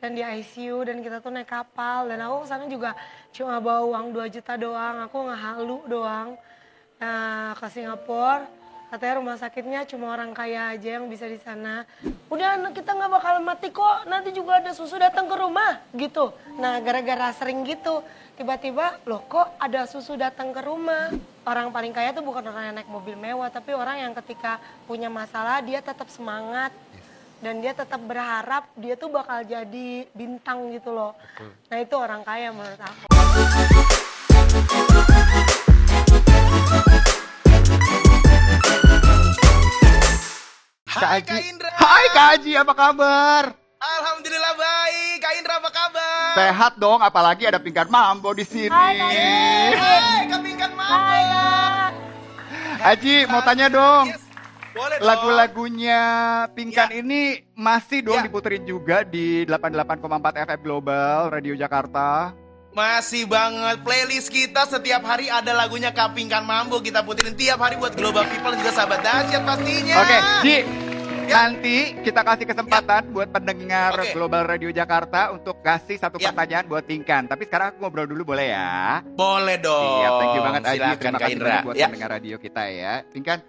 dan di ICU dan kita tuh naik kapal dan aku kesana juga cuma bawa uang 2 juta doang, aku ngehalu doang. Nah, ke Singapura, katanya rumah sakitnya cuma orang kaya aja yang bisa di sana. Udah kita nggak bakal mati kok, nanti juga ada susu datang ke rumah gitu. Nah, gara-gara sering gitu, tiba-tiba loh kok ada susu datang ke rumah. Orang paling kaya tuh bukan orang yang naik mobil mewah, tapi orang yang ketika punya masalah dia tetap semangat dan dia tetap berharap dia tuh bakal jadi bintang gitu loh. Nah itu orang kaya menurut aku. Hai Kak Indra. Hai Kak Aji, apa kabar? Alhamdulillah baik. Kak Indra apa kabar? Sehat dong, apalagi ada Pingkan Mambo di sini. Hai, Kak Indra. Hai Kak Pingkan Mambo. Hai Kak. Aji, mau tanya dong. Yes. Boleh dong. Lagu-lagunya Pingkan Ya. ini masih dong Ya. diputerin juga di 88,4 FM Global Radio Jakarta. Masih banget playlist kita setiap hari ada lagunya Kak Pingkan Mambo kita puterin tiap hari buat Global People dan juga sahabat dahsyat pastinya. Oke, Ji. Ya. Nanti kita kasih kesempatan buat pendengar Oke. Global Radio Jakarta untuk kasih satu Ya. pertanyaan buat Pingkan. Tapi sekarang aku ngobrol dulu boleh ya? Boleh dong. Iya, thank you banget Aji. Silakan, Terima Kak kasih Indra. banyak buat Ya. pendengar radio kita ya. Pingkan,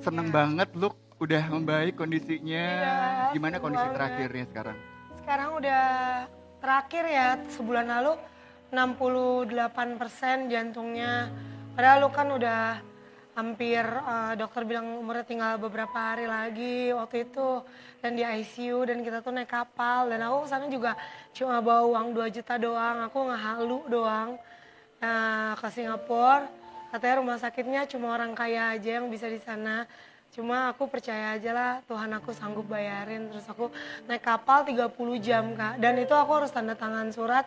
seneng banget lu udah membaik kondisinya. Iya, Gimana seneng kondisi banget. terakhirnya sekarang? Sekarang udah terakhir ya sebulan lalu 68% jantungnya. Padahal lu kan udah hampir dokter bilang umurnya tinggal beberapa hari lagi waktu itu dan di ICU dan kita tuh naik kapal dan aku kesana juga cuma bawa uang 2 juta doang, aku ngehalu doang. Nah, ke Singapura, katanya rumah sakitnya cuma orang kaya aja yang bisa di sana. Cuma aku percaya aja lah Tuhan aku sanggup bayarin. Terus aku naik kapal 30 jam Kak. Dan itu aku harus tanda tangan surat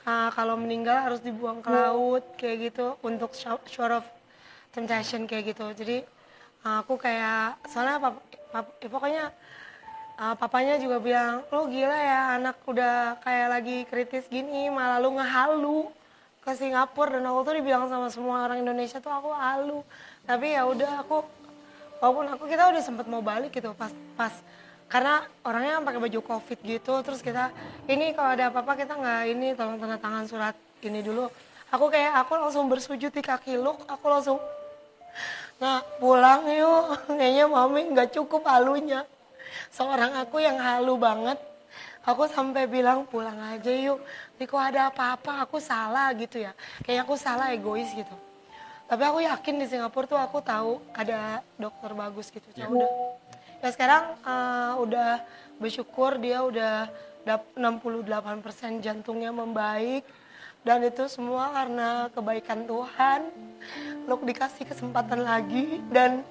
kalau meninggal harus dibuang ke laut kayak gitu untuk shore of temptation kayak gitu. Jadi aku kayak soalnya pokoknya papanya juga bilang, "Lu gila ya, anak udah kayak lagi kritis gini malah lu ngehalu ke Singapura." Dan aku tuh dibilang sama semua orang Indonesia tuh aku halu. Tapi ya udah walaupun kita udah sempet mau balik gitu pas karena orangnya pakai baju covid gitu terus kita ini kalau ada apa-apa kita nggak ini tolong tanda tangan surat ini dulu. Aku langsung bersujud di kaki Luke, aku langsung nah pulang yuk, kayaknya mami nggak cukup halunya. Seorang aku yang halu banget, aku sampai bilang pulang aja yuk. Jadi kok ada apa-apa aku salah gitu ya, kayak aku salah egois gitu. Tapi aku yakin di Singapura tuh aku tahu ada dokter bagus gitu. Ya udah. Ya sekarang udah bersyukur dia udah 68% jantungnya membaik. Dan itu semua karena kebaikan Tuhan. Lu dikasih kesempatan lagi dan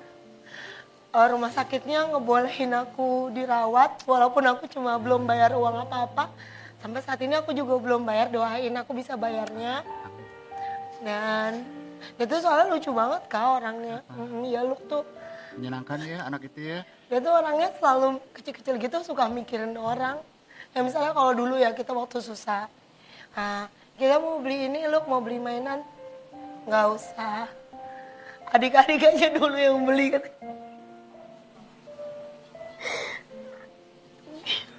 rumah sakitnya ngebolehin aku dirawat walaupun aku cuma belum bayar uang apa-apa. Sampai saat ini aku juga belum bayar, doain aku bisa bayarnya. Dan itu soalnya lucu banget Kak orangnya. Ya lu tuh Menyenangkan ya anak itu ya. dia tuh orangnya selalu kecil-kecil gitu suka mikirin orang. Ya misalnya kalau dulu ya kita waktu susah. Kita mau beli ini, lu mau beli mainan. Nggak usah. Adik-adik aja dulu yang beli.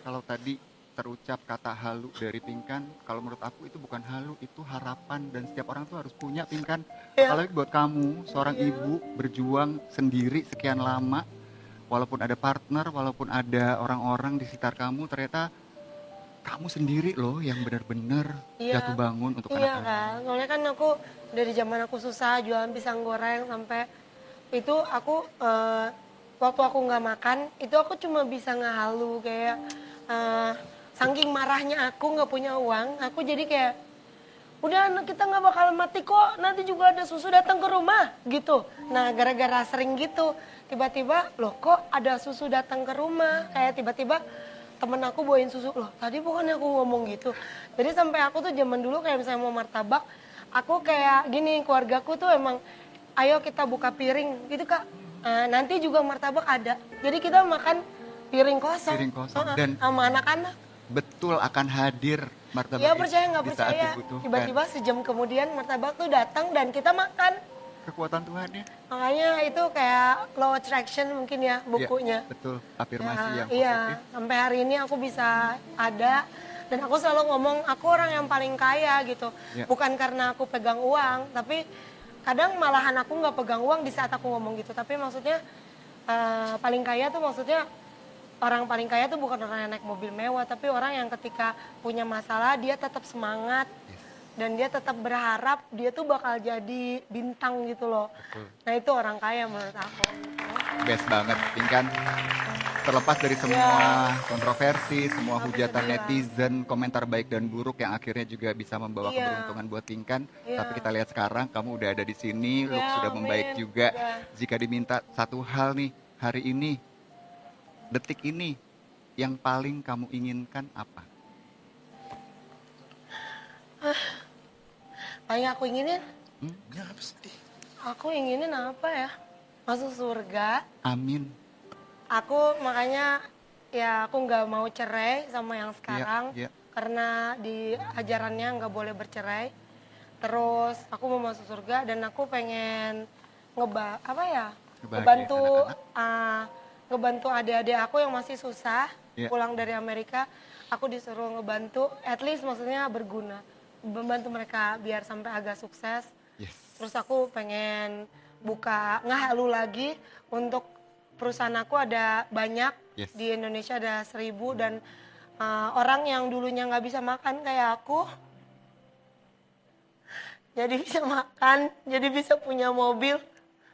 Kalau tadi terucap kata halu dari Pingkan, kalau menurut aku itu bukan halu, itu harapan dan setiap orang tuh harus punya Pingkan. Ya. Apalagi buat kamu, seorang ibu berjuang sendiri sekian lama, walaupun ada partner, walaupun ada orang-orang di sekitar kamu, ternyata kamu sendiri loh yang benar-benar Iya. jatuh bangun untuk Iya anak-anak. kan, soalnya kan aku dari zaman aku susah jualan pisang goreng sampai itu aku waktu aku nggak makan itu aku cuma bisa ngehalu kayak saking marahnya aku nggak punya uang aku jadi kayak udah kita nggak bakal mati kok nanti juga ada susu datang ke rumah gitu. Nah gara-gara sering gitu tiba-tiba loh kok ada susu datang ke rumah kayak tiba-tiba temen aku bawain susu loh tadi bukannya aku ngomong gitu. Jadi sampai aku tuh zaman dulu kayak misalnya mau martabak aku kayak gini keluargaku tuh emang ayo kita buka piring gitu Kak. Nanti juga martabak ada jadi kita makan piring kosong, Piring kosong. Dan sama anak-anak. betul akan hadir martabak Ya itu percaya nggak di saat percaya dibutuhkan. tiba-tiba sejam kemudian martabak tuh datang dan kita makan. Kekuatan Tuhan ya. Makanya itu kayak law attraction mungkin ya bukunya. Iya, betul, afirmasi yang Iya, positif. sampai hari ini aku bisa ada Dan aku selalu ngomong, aku orang yang paling kaya gitu. Ya. Bukan karena aku pegang uang, tapi kadang malahan aku nggak pegang uang di saat aku ngomong gitu. Tapi maksudnya paling kaya tuh maksudnya orang paling kaya tuh bukan orang yang naik mobil mewah, tapi orang yang ketika punya masalah dia tetap semangat dan dia tetap berharap dia tuh bakal jadi bintang gitu loh. Nah itu orang kaya menurut aku. Best banget, Pinkan. Terlepas dari semua kontroversi, semua hujatan netizen, komentar baik dan buruk yang akhirnya juga bisa membawa Iya. keberuntungan buat Pinkan. Iya. Tapi kita lihat sekarang kamu udah ada di sini, look Ya, sudah membaik amin. juga. Udah. Jika diminta satu hal nih, hari ini, detik ini, yang paling kamu inginkan apa? Paling aku inginin, Kenapa sedih? aku inginin apa ya? Masuk surga. Amin. Aku makanya ya aku nggak mau cerai sama yang sekarang Iya. karena di ajarannya nggak boleh bercerai. Terus aku mau masuk surga dan aku pengen Ngebahagiain ngebantu anak-anak. ngebantu adik-adik aku yang masih susah Iya. pulang dari Amerika. Aku disuruh ngebantu, at least maksudnya berguna, membantu mereka biar sampai agak sukses. Yes. Terus aku pengen buka ngahalu lagi untuk perusahaan aku ada banyak. Yes. Di Indonesia ada 1.000 dan orang yang dulunya nggak bisa makan kayak aku jadi bisa makan, jadi bisa punya mobil.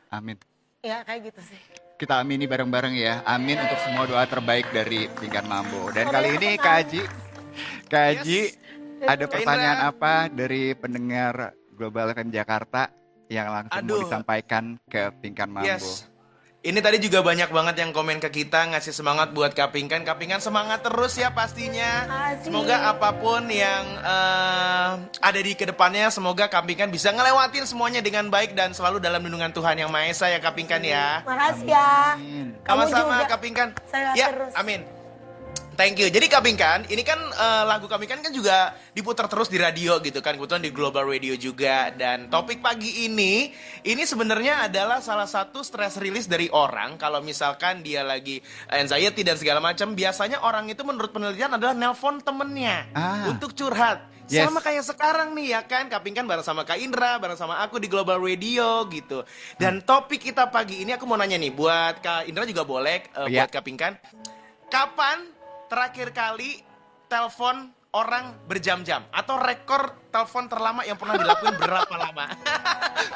Amin. Ya kayak gitu sih. Kita amini bareng-bareng ya. Amin untuk semua doa terbaik dari Pinkan Mambo. Dan Ada kali yang ini pesan. Kak Haji, Yes. ada Kak pertanyaan Indra. apa dari pendengar Global FM Jakarta yang langsung mau Aduh. disampaikan ke Pinkan Mambo? Yes. Ini tadi juga banyak banget yang komen ke kita ngasih semangat buat Kak Pinkan. Kak Pinkan semangat terus ya pastinya. Makasih. Semoga apapun yang ada di kedepannya, semoga Kak Pinkan bisa ngelewatin semuanya dengan baik dan selalu dalam lindungan Tuhan Yang Maha Esa ya Kak Pinkan ya. Makasih ya. Amin. Kamu Sama-sama juga. Kak Pinkan. Saya Ya, terus. amin. Thank you. Jadi Kak Pinkan, ini kan lagu Kak Pinkan kan juga diputar terus di radio gitu kan, kebetulan di Global Radio juga. Dan topik pagi ini sebenarnya adalah salah satu stress release dari orang. Kalau misalkan dia lagi anxiety dan segala macam, biasanya orang itu menurut penelitian adalah nelpon temennya untuk curhat. Yes. Sama kayak sekarang nih ya kan, Kak Pinkan bareng sama Kak Indra, bareng sama aku di Global Radio gitu. Dan topik kita pagi ini aku mau nanya nih, buat Kak Indra juga boleh, Iya. buat Kak Pinkan. Kapan terakhir kali telepon orang berjam-jam? Atau rekor telepon terlama yang pernah dilakuin berapa lama?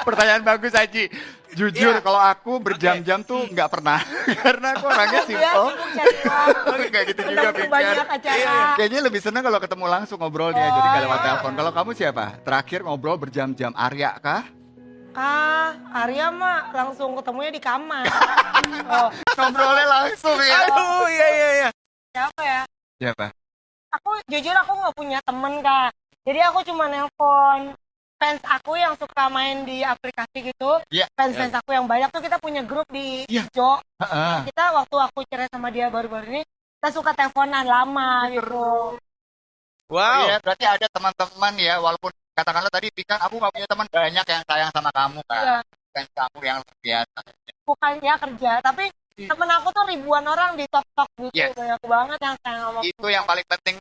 Pertanyaan bagus Haji. Jujur Iya. kalau aku berjam-jam tuh nggak pernah. Karena aku orangnya Dia simple. sibuk cari uang. Kayak gitu juga Udah Pinkan. banyak acara. Kayaknya lebih seneng kalau ketemu langsung ngobrolnya, jadi nggak lewat telepon. Kalau kamu siapa? Terakhir ngobrol berjam-jam, Arya kah? Arya mah langsung ketemunya di kamar. Oh, Ngobrolnya langsung ya. Aduh, iya. siapa ya? Siapa? Aku jujur aku nggak punya temen Kak. Jadi aku cuma nelpon fans aku yang suka main di aplikasi gitu. Iya. Fans aku yang banyak tuh kita punya grup di Iya. Ijo. Heeh. Kita waktu aku cerai sama dia baru-baru ini, kita suka teleponan lama gitu. Wow. Iya, berarti ada teman-teman ya, walaupun katakanlah tadi Pinkan, aku nggak punya teman banyak yang sayang sama kamu kan. Iya. Fans kamu yang luar biasa. Bukannya kerja, tapi temen aku tuh ribuan orang di TikTok gitu. Yes. Banyak banget yang sayang sama aku. Itu yang paling penting